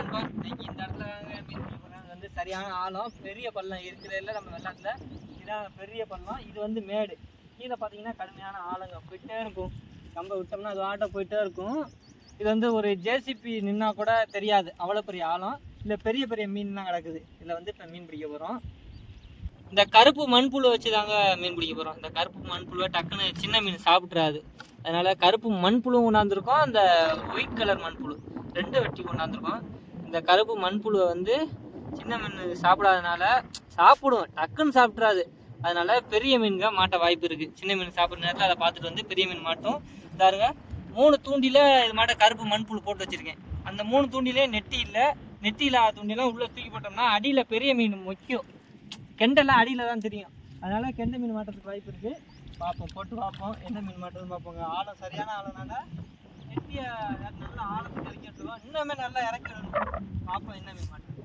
நண்பா, இன்னைக்கு இந்த இடத்துல மீன் பிடிக்கிறாங்க வந்து சரியான ஆழம், பெரிய பள்ளம் இருக்கிறதுல நம்ம வெள்ளத்தில் இதான் பெரிய பள்ளம். இது வந்து மேடு, கீழே பார்த்தீங்கன்னா கடுமையான ஆழங்க போயிட்டே இருக்கும். கம்பை விட்டோம்னா அது ஆட்ட போயிட்டே இருக்கும். இது வந்து ஒரு ஜேசிபி நின்னா கூட தெரியாது, அவ்வளோ பெரிய ஆழம். இல்லை பெரிய பெரிய மீன்லாம் கிடக்குது. இதில் வந்து இப்போ மீன் பிடிக்க போகிறோம். இந்த கருப்பு மண்புழு வச்சு தாங்க மீன் பிடிக்க போகிறோம். இந்த கருப்பு மண்புழுவை டக்குன்னு சின்ன மீன் சாப்பிட்றாது. அதனால் கருப்பு மண்புழு கொண்டாந்துருக்கோம், அந்த ஒயிட் கலர் மண்புழு ரெண்டு வெட்டி கொண்டாந்துருக்கோம். இந்த கருப்பு மண்புழுவை வந்து சின்ன மீன் சாப்பிடாதனால சாப்பிடும், டக்குன்னு சாப்பிட்றாது. அதனால் பெரிய மீன்க மாட்ட வாய்ப்பு இருக்குது. சின்ன மீன் சாப்பிட்ற நேரத்தில் அதை பார்த்துட்டு வந்து பெரிய மீன் மாட்டும். இதாருங்க 3 தூண்டியில் இது மாட்ட கருப்பு மண்புழு போட்டு வச்சுருக்கேன். அந்த 3 தூண்டிலே நெட்டி இல்லை. நெட்டி இல்லாத தூண்டிலாம் உள்ளே தூக்கி போட்டோம்னா அடியில் பெரிய மீன் முக்கியம். கெண்டெல்லாம் அடியில் தான் தெரியும். அதனால் கெண்டை மீன் மாட்டுறதுக்கு வாய்ப்பு இருக்குது. பார்ப்போம், போட்டு பார்ப்போம் என்ன மீன் மாட்டுறதுன்னு பார்ப்போங்க. ஆழம் சரியான ஆழம்னால நெட்டியை நல்லா ஆழத்துக்கு இறக்கி எடுத்துருவோம். இன்னுமே நல்லா இறக்கி விடணும். பார்ப்போம் என்ன மீன் மாட்டுறது.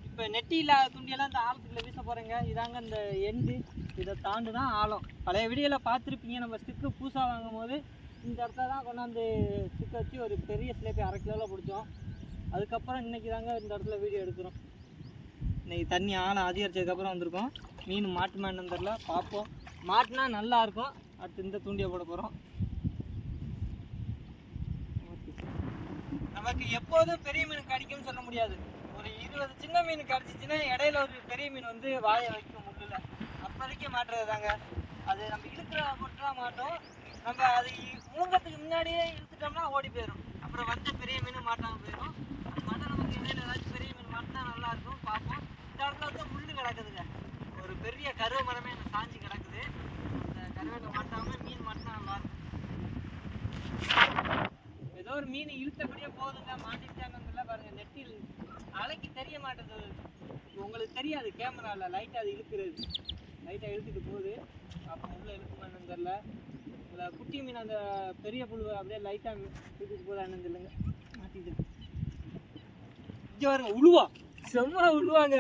இப்போ நெட்டி இல்லாத துண்டியெல்லாம் இந்த ஆழத்துக்குள்ள வீச போகிறேங்க. இதாங்க இந்த எண்டு, இதை தாண்டு தான் ஆழம். பழைய வீடியோவில் பார்த்துருப்பீங்க, நம்ம ஸ்டிக்கு பூசாக வாங்கும் போது இந்த இடத்துல தான் கொண்டாந்து ஸ்டிக்கை வச்சு ஒரு பெரிய ஸ்லேப்பை 1/2 கிலோவில் பிடிச்சோம். அதுக்கப்புறம் இன்றைக்கி தாங்க இந்த இடத்துல வீடியோ எடுக்கிறோம். இன்றைக்கி தண்ணி ஆழம் அதிகரிச்சதுக்கப்புறம் வந்திருக்கோம். மீன் மாட்டுமா என்னன்னு தெரில, பார்ப்போம். மாட்டினா நல்லாயிருக்கும். அடுத்து இந்த தூண்டியை போட போகிறோம். நமக்கு எப்போதும் பெரிய மீன் கிடைக்கும்னு சொல்ல முடியாது. ஒரு 20 சின்ன மீன் கிடச்சிச்சின்னா இடையில ஒரு பெரிய மீன் வந்து வாயை வைக்கும் முள்ளில். அப்போதைக்கு மாட்டுறது தாங்க. அது நம்ம இழுக்கிற மட்டும் தான் மாட்டோம். நம்ம அது முழுங்கத்துக்கு முன்னாடியே இழுத்துட்டோம்னா ஓடி போயிடும். அப்புறம் வந்த பெரிய மீன் மாட்டாமல் போயிடும். அது மட்டும் நமக்கு இடையில ஏதாச்சும் பெரிய மீன் மாட்டினா நல்லாயிருக்கும். பார்ப்போம். இந்த இடத்துல வந்து முள்ளு கிடக்குதுங்க. ஒரு பெரிய கருவ மரமே எனக்கு சாஞ்சி கிடக்குது. அந்த கருவேட்டை மாட்டாமல் மீன் மாட்டினா நல்லாயிருக்கும். ஏதோ ஒரு மீன் இழுத்தபடியே போகுதுங்க. மாட்டிக்கிட்டாங்கன்னு பாருங்கள். நெட்டில் அலைக்கு தெரிய மாட்டேது, உங்களுக்கு தெரியாது கேமராவில். லைட்டாக அது இழுக்கிறது, லைட்டாக இழுத்துட்டு போகுது. அப்போ உள்ள இழுக்குமான்னு தெரில. இதில் குட்டி மீன் அந்த பெரிய புழு அப்படியே லைட்டாக இழுத்துட்டு போதா என்னன்னு தெரியலங்க. மாட்டிட்டு இங்கே பாருங்க, உழுவா செம்ம உழுவாங்க.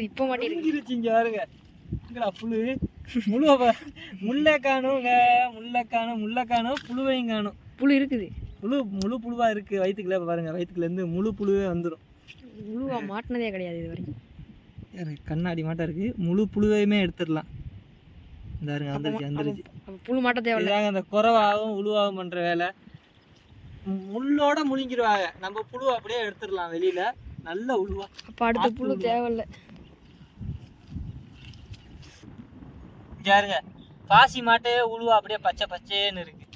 இப்போ மாட்டிருச்சு. இங்கே பாருங்க, இங்கடா புழு முழுவா. முல்லை காணுங்க, முல்லை காணும், புழுவையும் காணும். புழு இருக்குது, முழு புழுவாக இருக்குது வயிற்றுக்குள்ளே. பாருங்கள், வயிற்றுக்குள்ளேருந்து முழு புழுவே வந்துடும். முழுவா மாட்டினதே கிடையாது இது வரைக்கும். கண்ணாடி மாட்டம் இருக்குது. முழு புழுவையுமே எடுத்துடலாம். இந்த வந்துருச்சு. புழு மாட்ட தேவை. அந்த குறவாகவும் உழுவாகவும் பண்ணுற வேலை. முள்ளோட முழுங்கிடுவாங்க. நம்ம புழு அப்படியே எடுத்துடலாம் வெளியில். நல்ல உழுவா. அப்போ அடுத்த புழு தேவையில்லை. யாருங்க பாசி மாட்டே உழுவா அப்படியே பச்சை பச்சேன்னு இருக்கு.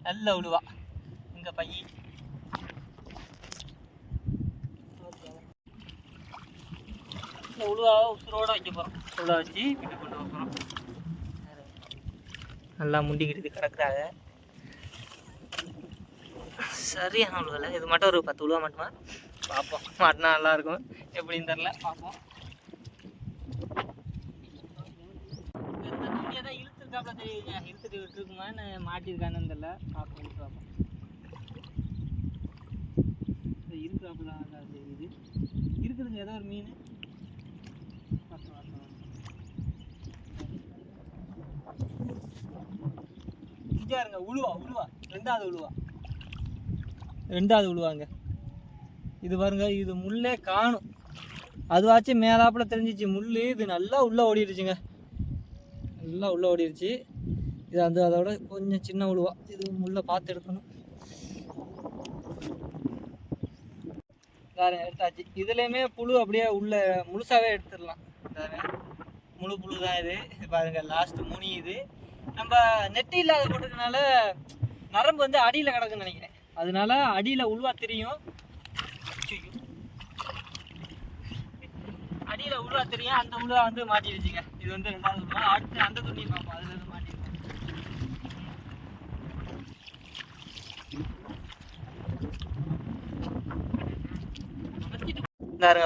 நல்ல உழுவா. இங்கே பையி உழுவாவை உசுரோட வைக்க போகிறோம். உள்ள வச்சு வீட்டு கொண்டு போகிறோம். நல்லா முண்டிக்கிட்டு கிடக்குறாங்க. சரியான உழுவலை. இது மட்டும் ஒரு 10 உழுவா மாட்டுமா பார்ப்போம். மாட்டினா நல்லாயிருக்கும். எப்படின்னு தெரில, பார்ப்போம். இந்த துணியை தான் இழுத்துருக்காப்புல தெரியுதுங்க. இழுத்துட்டு விட்டுருக்குமான்னு மாட்டிருக்கானு தெரில, பார்ப்போம். இழுத்து பார்ப்போம். இருக்கிறாப்புல தெரியுது. இருக்குதுங்க ஏதோ ஒரு மீன். இங்க உழுவா. ரெண்டாவது உழுவாங்க. இது பாருங்க, இது முள்ளே காணும். அதுவாச்சும் மேலாப்புல தெரிஞ்சிச்சு முள்ளு. இது நல்லா உள்ளே ஓடிடுச்சுங்க. நல்லா உள்ளே ஓடிடுச்சு. இது அதோட கொஞ்சம் சின்ன உழுவா. இது முள்ளை பார்த்து எடுக்கணும். எடுத்தாச்சு. இதுலேயுமே புழு அப்படியே உள்ள முழுசாவே எடுத்துடலாம். முழு புழு தான் இது. பாருங்க, லாஸ்ட் முனி. இது நம்ம நெட்டி இல்லாத போட்டதுனால நரம்பு வந்து அடியில் கிடக்குன்னு நினைக்கிறேன். அதனால அடியில் உழுவா தெரியும். அடியில் உழுவா தெரியும். அந்த உழுவா வந்து மாட்டிடுச்சுங்க. இது வந்து 2வது உழுவா. அடுத்து அந்த துணி பார்ப்போம். அதுல இருந்து மாட்டிடுச்சு.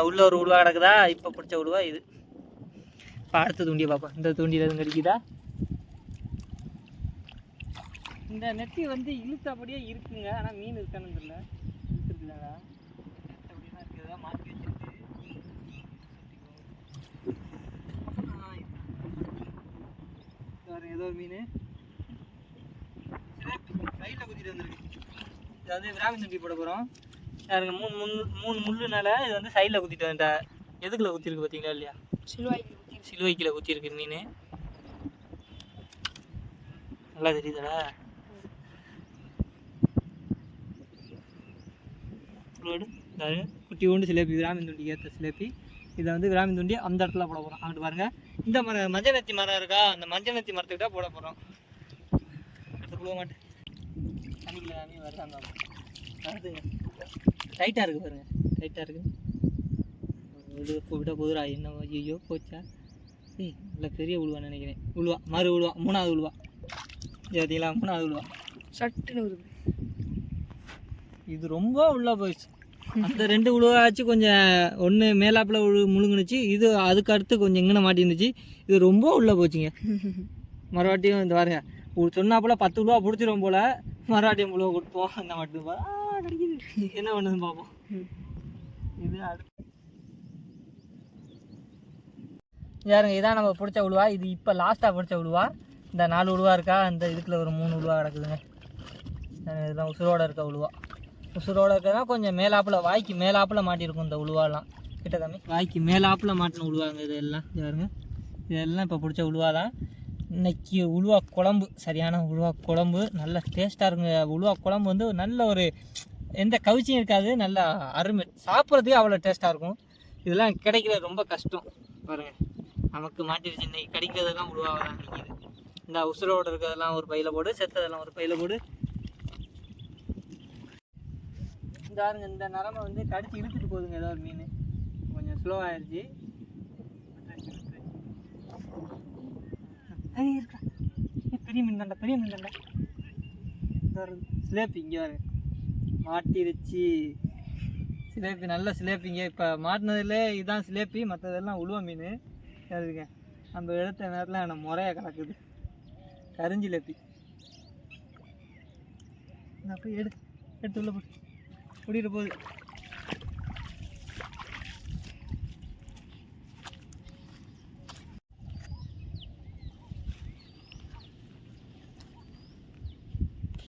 உள்ள ஒரு உழுவா கிடக்குதா. இப்போ பிடிச்ச உழுவா இது. இப்போ அடுத்த தூண்டியை பார்ப்போம். இந்த தூண்டியில் எதுவும் கிடைக்குதா. இந்த நெட்டி வந்து இழுத்தபடியே இருக்குங்க. ஆனால் மீன் இருக்கான்னு தெரியல. இழுத்துருக்குதாடா, அப்படியே தான் இருக்குதா, மாற்றி வச்சிருக்கு. ஏதோ ஒரு மீன் கையில் குத்திட்டு வந்துருக்கு. இது வந்து விராமி தூண்டி போட போகிறோம். பாருங்க மூணு முள்ளுனால இது வந்து சைடில் குத்திட்டு இந்த எதுக்குள்ள குத்திருக்கு பார்த்தீங்களா இல்லையா? சிலுவைக்கில் குத்திருக்கு மீன். நல்லா தெரியுதா? குட்டி உண்டு சிலேபி, விராமின் துண்டி ஏற்ற சிலேபி. இதை வந்து விராமின் துண்டி அந்த இடத்துல போட போகிறோம். அங்கிட்டு பாருங்கள், இந்த மரம் மஞ்சள் நத்தி மரம் இருக்கா, அந்த மஞ்சள் நத்தி மரத்துக்கிட்ட போட போகிறோம். அடுத்து போக மாட்டேன் தண்ணிக்குள்ள மீன் வருது. அந்த வருதுங்க, டைட்டாக இருக்குது பாருங்கள், டைட்டாக இருக்குது. இது விட போதுரா என்ன? ஐயோ போச்சா? இல்லை பெரிய உழுவான்னு நினைக்கிறேன். உழுவா மறு உழுவா, மூணாவது உழுவா. பார்த்தீங்களா, மூணாவது உழுவா சட்டுன்னு வருது. இது ரொம்ப உள்ளே போயிடுச்சு. அந்த 2 உழுவாச்சு கொஞ்சம் ஒன்று மேலாப்பில் முழுங்குனுச்சு. இது அதுக்கு அடுத்து கொஞ்சம் எங்கே மாட்டிருந்துச்சு. இது ரொம்ப உள்ளே போச்சுங்க. மறுவாட்டியும் இந்த பாருங்க, சொன்னாப்புல 10 உழுவா பிடிச்சிரும் போல். மறுவாட்டியும் உழுவா கொடுப்போம். இந்த மட்டும் கிடைக்குது. என்ன பண்ணுதுன்னு பார்ப்போம். இது அடுத்து யாருங்க, இதான் நம்ம பிடிச்ச உழுவா. இது இப்போ லாஸ்ட்டாக பிடிச்ச உழுவா. இந்த 4 உழுவா இருக்கா, இந்த இதுக்குள்ள ஒரு 3 உழுவா கிடக்குதுங்க. இதுதான் உசுரோடு இருக்க உழுவா. உசுரோடு இருக்கிறதா கொஞ்சம் மேலாப்பில், வாய்க்கு மேலாப்பில் மாட்டியிருக்கும் இந்த உழுவாலாம். கிட்ட தம்பி, வாய்க்கு மேலாப்பில் மாட்டின உழுவாங்க இதெல்லாம். யாருங்க, இதெல்லாம் இப்போ பிடிச்ச உழுவா தான். இன்னைக்கு உழுவா குழம்பு, சரியான உழுவா குழம்பு, நல்ல டேஸ்ட்டாக இருக்குங்க. உழுவா குழம்பு வந்து நல்ல ஒரு எந்த கவிச்சியும் இருக்காது, நல்லா அருமை. சாப்பிட்றதுக்கு அவ்வளோ டேஸ்ட்டாக இருக்கும். இதெல்லாம் கிடைக்கிறது ரொம்ப கஷ்டம். பாருங்கள், நமக்கு மாட்டிருச்சு இன்னைக்கு. கிடைக்கிறதெல்லாம் உழுவாக தான் நிற்கிது. இந்த உசுரோடு இருக்கிறதெல்லாம் ஒரு பையில் போடு, செத்ததெல்லாம் ஒரு பையில் போடு. பாருங்க, இந்த நரம்பை வந்து கடிச்சு இழுத்துட்டு போகுதுங்க ஏதோ ஒரு மீன். கொஞ்சம் ஸ்லோ ஆயிடுச்சு. பெரிய மீன் தாண்டா, பெரிய மீன் தாண்டா. சிலேபி இங்கே பாருங்க, மாட்டிருச்சு சிலேபி. நல்ல சிலேபிங்க. இப்போ மாட்டினதுல இதுதான் சிலேபி, மற்றதெல்லாம் உழுவ மீன். அதுங்க நம்ம எடுத்த நேரத்தில் என்ன முறையாக கிடக்குது கரிஞ்சிலேபி. போய் எடுத்து உள்ள போட்டு கூட்டிகிட்டு போகுது.